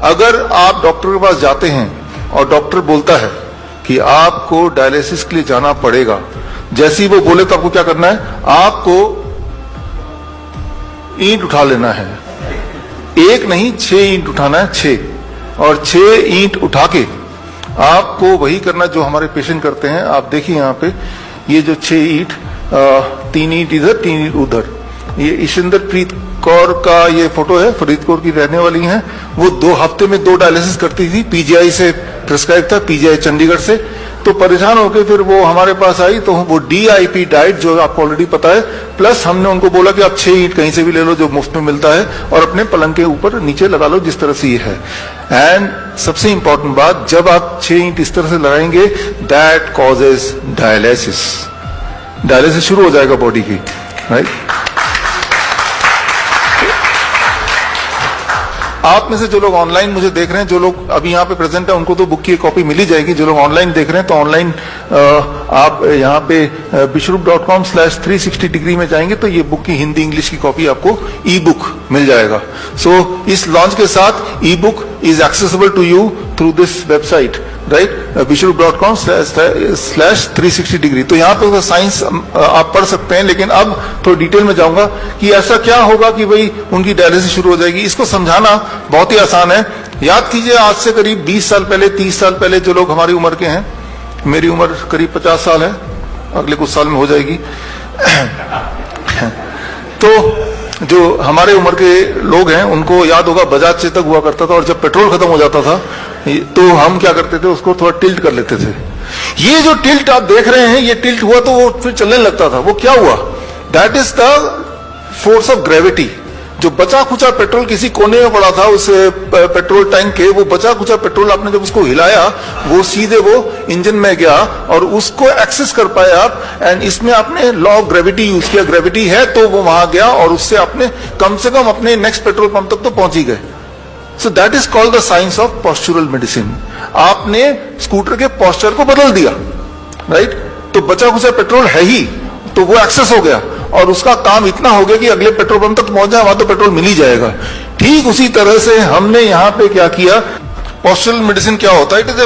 अगर आप डॉक्टर के पास जाते हैं और डॉक्टर बोलता है कि आपको डायलिसिस के लिए जाना पड़ेगा, जैसे ही वो बोले तो आपको क्या करना है? आपको ईंट उठा लेना है। एक नहीं 6 ईंट उठाना है, 6, और 6 ईंट उठा के आपको वही करना जो हमारे पेशेंट करते हैं। आप देखिए यहाँ पे ये जो 6 ईंट, 3 ईंट इधर 3 ईंट उधर, ये ईशिंदर प्रीत कौर का ये फोटो है, फरीदकोट की रहने वाली हैं। वो 2 हफ्ते में 2 डायलिसिस करती थी, पीजीआई से प्रिस्क्राइब था, पीजीआई चंडीगढ़ से। तो परेशान होकर फिर वो हमारे पास आई, तो वो DIP डाइट जो आपको ऑलरेडी पता है, प्लस हमने उनको बोला कि आप 6 ईंट कहीं से भी ले लो जो मुफ्त में मिलता है और अपने पलंग के ऊपर नीचे लगा लो, जिस तरह से ये है। एंड सबसे इंपॉर्टेंट बात, जब आप 6 ईंट इस तरह से लगाएंगे, दैट कॉजेज डायलिसिस। डायलिसिस शुरू हो जाएगा बॉडी की, राइट। आप में से जो लोग ऑनलाइन मुझे देख रहे हैं, जो लोग अभी यहाँ पे प्रेजेंट है, उनको तो बुक की कॉपी मिल ही जाएगी। जो लोग ऑनलाइन देख रहे हैं, तो ऑनलाइन आप यहाँ पे bishrup.com/360 डिग्री में जाएंगे तो ये बुक की हिंदी इंग्लिश की कॉपी आपको ई बुक मिल जाएगा। सो इस लॉन्च के साथ ebook is accessible to you through this website, right, bishrup.com/360 degree. तो यहाँ पे साइंस आप पढ़ सकते हैं, लेकिन अब थोड़ा डिटेल में जाऊंगा कि ऐसा क्या होगा कि भाई उनकी डायलिसिस शुरू हो जाएगी। इसको समझाना बहुत ही आसान है। याद कीजिए, आज से करीब 20 साल पहले, 30 साल पहले, जो लोग हमारी उम्र के हैं, मेरी उम्र करीब 50 साल है, अगले कुछ साल में हो जाएगी। तो जो हमारे उम्र के लोग हैं उनको याद होगा बजाज चेतक हुआ करता था, और जब पेट्रोल खत्म हो जाता था तो हम क्या करते थे, उसको थोड़ा टिल्ट कर लेते थे। ये जो टिल्ट आप देख रहे हैं, ये टिल्ट हुआ तो वो फिर चलने लगता था। वो क्या हुआ? That is the force of gravity. जो बचा खुचा पेट्रोल किसी कोने में पड़ा था उस पेट्रोल टैंक के, वो बचा खुचा पेट्रोल आपने जब उसको हिलाया, वो सीधे वो इंजन में गया और उसको एक्सेस कर पाए आप। एंड इसमें आपने लॉ ऑफ ग्रेविटी यूज किया, ग्रेविटी है तो वो वहां गया और उससे आपने कम से कम अपने नेक्स्ट पेट्रोल पंप तक तो पहुंच ही गए। So that is called the science of postural medicine. आपने स्कूटर के पॉस्चर को बदल दिया, राइट। तो बचा खुचा पेट्रोल है ही, तो वो एक्सेस हो गया और उसका काम इतना हो गया कि अगले पेट्रोल पंप तक पहुंच जाए, वहां तो पेट्रोल मिल ही जाएगा। ठीक उसी तरह से हमने यहां पे क्या किया, पॉस्चुरल मेडिसिन क्या होता है? इट इज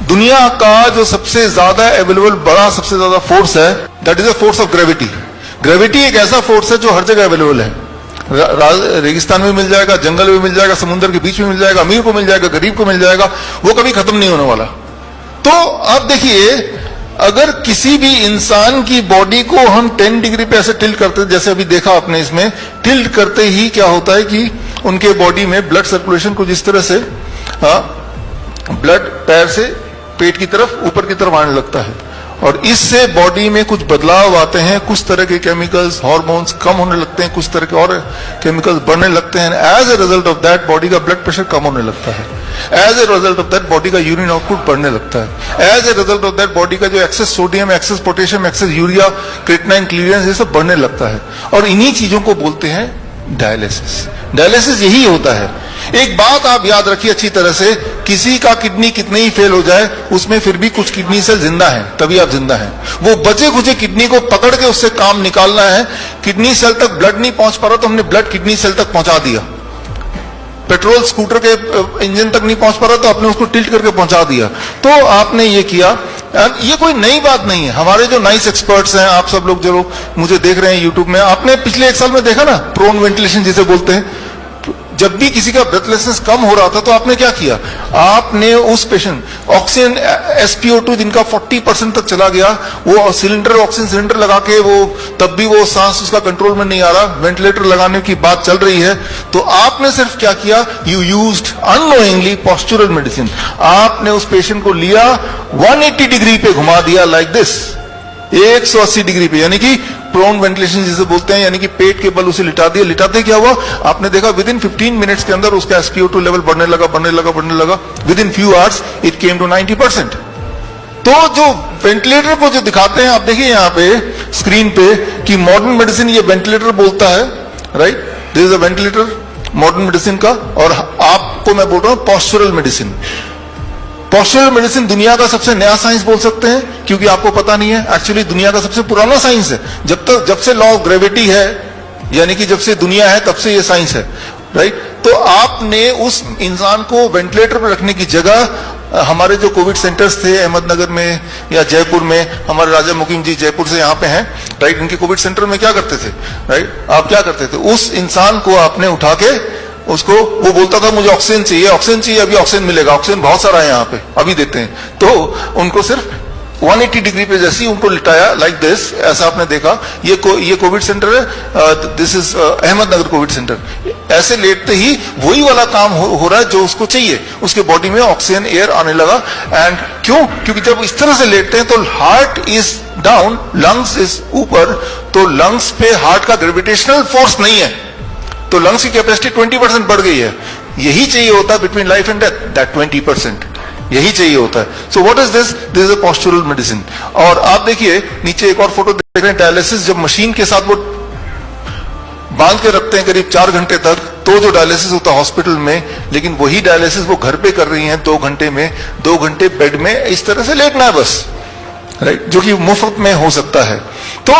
दुनिया का जो सबसे ज्यादा अवेलेबल बड़ा सबसे ज्यादा फोर्स है, that is a force of gravity. Gravity एक ऐसा फोर्स है जो हर जगह अवेलेबल है। रेगिस्तान में मिल जाएगा, जंगल में मिल जाएगा, समुद्र के बीच में मिल जाएगा, अमीर को मिल जाएगा, गरीब को मिल जाएगा, वो कभी खत्म नहीं होने वाला। तो अब देखिए, अगर किसी भी इंसान की बॉडी को हम 10 डिग्री पे ऐसे टिल्ट करते हैं, जैसे अभी देखा आपने, इसमें टिल्ट करते ही क्या होता है कि उनके बॉडी में ब्लड सर्कुलेशन को जिस तरह से ब्लड पैर से पेट की तरफ, ऊपर की तरफ आने लगता है, और इससे बॉडी में कुछ बदलाव आते हैं। कुछ तरह के केमिकल्स, हार्मोन्स कम होने लगते हैं, कुछ तरह के और केमिकल्स बढ़ने लगते हैं। As a result of that body का ब्लड प्रेशर कम होने लगता है। As a result of that body का यूरिन आउटपुट बढ़ने लगता है। As a result of that body का जो excess sodium, excess potassium, excess urea, creatinine, clearance, ये सब बढ़ने लगता है। और इन्हीं चीजों को बोलते हैं डायलिसिस। डायलिसिस यही होता है। एक बात आप याद रखिए अच्छी तरह से, किसी का किडनी कितने ही फेल हो जाए, उसमें फिर भी कुछ किडनी सेल जिंदा है, तभी आप जिंदा हैं। वो बचे खुचे किडनी को पकड़ के उससे काम निकालना है। किडनी सेल तक ब्लड नहीं पहुंच पा रहा तो हमने ब्लड किडनी सेल तक पहुंचा दिया। पेट्रोल स्कूटर के इंजन तक नहीं पहुंच पा रहा तो आपने उसको टिल्ट करके पहुंचा दिया। तो आपने ये किया। ये कोई नई बात नहीं है। हमारे जो नाइस एक्सपर्ट्स हैं, आप सब लोग जो लोग मुझे देख रहे हैं यूट्यूब में, आपने पिछले 1 साल में देखा ना, प्रोन वेंटिलेशन जिसे बोलते हैं। जब भी किसी का ब्रेथलेसनेस कम हो रहा था तो आपने क्या किया, आपने उस पेशेंट ऑक्सीजन SpO2 जिनका 40% तक चला गया, वो सिलेंडर, ऑक्सीजन सिलेंडर लगा के, वो तब भी वो सांस उसका कंट्रोल में नहीं आ रहा, वेंटिलेटर लगाने की बात चल रही है, तो आपने सिर्फ क्या किया, you used unknowingly postural medicine. आपने उस पेशेंट को लिया, 180 डिग्री पे घुमा दिया, लाइक दिस, 180 डिग्री पे, यानी कि प्रोन वेंटिलेशन जिसे बोलते हैं, यानी कि पेट के बल उसे लिटा दिया। लिटाते क्या हुआ, आपने देखा विद इन 15 मिनट्स के अंदर उसका SpO2 लेवल बढ़ने लगा, बढ़ने लगा, बढ़ने लगा। Within few hours it came to 90%। तो जो वेंटिलेटर को जो दिखाते हैं, आप देखिए यहाँ पे स्क्रीन पे कि मॉडर्न मेडिसिन ये वेंटिलेटर बोलता है, right, this is a ventilator modern medicine का। और आपको मैं बोल रहा हूं पॉस्चुरल मेडिसिन। पॉस्चुरल मेडिसिन दुनिया का सबसे नया साइंस बोल सकते हैं, क्योंकि आपको पता नहीं है, एक्चुअली दुनिया का सबसे पुराना साइंस है। जब से लॉ ऑफ ग्रेविटी है, यानी कि जब से दुनिया है तब से ये साइंस है। राइट। तो आपने उस इंसान को वेंटिलेटर पर रखने की जगह हमारे जो कोविड सेंटर्स थे अहमदनगर में या जयपुर में, हमारे राजा मुकीम जी जयपुर से यहाँ पे हैं, राइट, इनके कोविड सेंटर में क्या करते थे, राइट, आप क्या करते थे, उस इंसान को आपने उठा के उसको, वो बोलता था मुझे ऑक्सीजन चाहिए, ऑक्सीजन चाहिए, अभी ऑक्सीजन मिलेगा, ऑक्सीजन बहुत सारा है यहाँ पे, अभी देते हैं, तो उनको सिर्फ 180 डिग्री पे जैसे उनको लिटाया लाइक दिस, ऐसा आपने देखा। ये कोविड सेंटर है, this is Ahmednagar Covid centre. ऐसे लेटते ही वही वाला काम हो रहा है जो उसको चाहिए, उसके बॉडी में ऑक्सीजन एयर आने लगा। एंड क्यों? क्योंकि जब इस तरह से लेटते हैं तो heart is down, lungs is ऊपर, तो लंग्स पे हार्ट का ग्रेविटेशनल फोर्स नहीं है, तो लंग्स की कैपेसिटी 20% बढ़ गई है। यही चाहिए होता है between life and death, that 20%, यही चाहिए होता है। So what is this? This is a postural medicine. और आप देखिए नीचे एक और फोटो देख रहे हैं, डायलिसिस जब मशीन के साथ वो बांध के रखते हैं करीब 4 घंटे तक, तो जो डायलिसिस होता है हॉस्पिटल में, लेकिन वही डायलिसिस वो घर पे कर रही हैं 2 घंटे में, 2 घंटे बेड में इस तरह से लेटना है बस, राइट, जो कि मुफ्त में हो सकता है। तो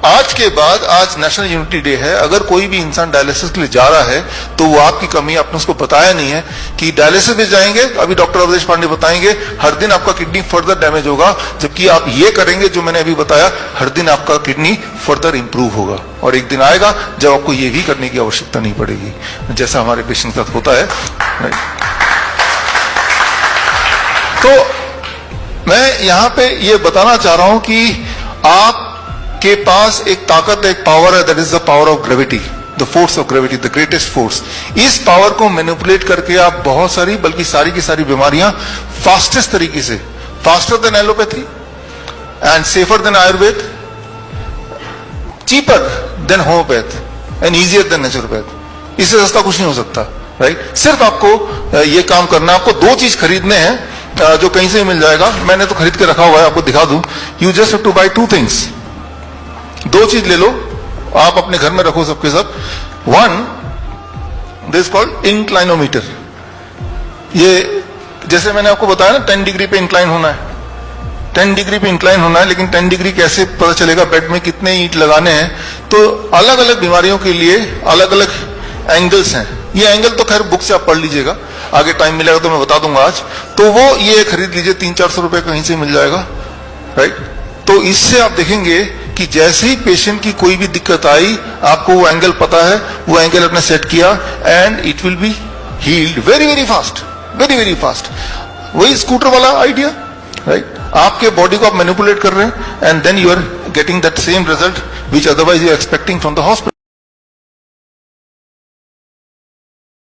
आज के बाद, आज नेशनल यूनिटी डे है, अगर कोई भी इंसान डायलिसिस के लिए जा रहा है तो वो आपकी कमी, आपने उसको बताया नहीं है कि डायलिसिस में जाएंगे, अभी डॉक्टर अवधेश पांडे बताएंगे, हर दिन आपका किडनी फर्दर डैमेज होगा, जबकि आप ये करेंगे जो मैंने अभी बताया, हर दिन आपका किडनी फर्दर इंप्रूव होगा। और एक दिन आएगा जब आपको ये भी करने की आवश्यकता नहीं पड़ेगी, जैसा हमारे पेशेंट के साथ होता है। तो मैं यहां पे ये बताना चाह रहा हूं कि आप के पास एक ताकत, एक पावर है, that is the power of gravity, the force of gravity, the greatest force. इस पावर को मैनिपुलेट करके आप बहुत सारी, बल्कि सारी की सारी बीमारियां फास्टेस्ट तरीके से, faster than allopathy and safer than Ayurveda, cheaper than homeopath and easier than naturopath, इससे सस्ता कुछ नहीं हो सकता, राइट। सिर्फ आपको ये काम करना, आपको 2 चीज खरीदने हैं जो कहीं से मिल जाएगा, मैंने तो खरीद के रखा हुआ है, आपको दिखा दूं। You just have to buy 2 things, 2 चीज ले लो, आप अपने घर में रखो सबके सब। 1, दिस कॉल्ड इंक्लाइनोमीटर। ये जैसे मैंने आपको बताया ना 10 डिग्री पे इंक्लाइन होना है, 10 डिग्री पे इंक्लाइन होना है, लेकिन 10 डिग्री कैसे पता चलेगा, बेड में कितने ईंट लगाने हैं। तो अलग अलग बीमारियों के लिए अलग अलग एंगल्स हैं। ये एंगल तो खैर बुक से आप पढ़ लीजिएगा, आगे टाइम मिलेगा तो मैं बता दूंगा आज। तो वो ये खरीद लीजिए, 300-400 रुपए कहीं से मिल जाएगा, राइट। तो इससे आप देखेंगे कि जैसे ही पेशेंट की कोई भी दिक्कत आई, आपको वो एंगल पता है, वो एंगल आपने सेट किया and it will be healed very very fast, very very fast. वही स्कूटर वाला आइडिया, राइट। आपके बॉडी को आप मैनिपुलेट कर रहे हैं and then you are getting that same result which otherwise you are expecting from the hospital.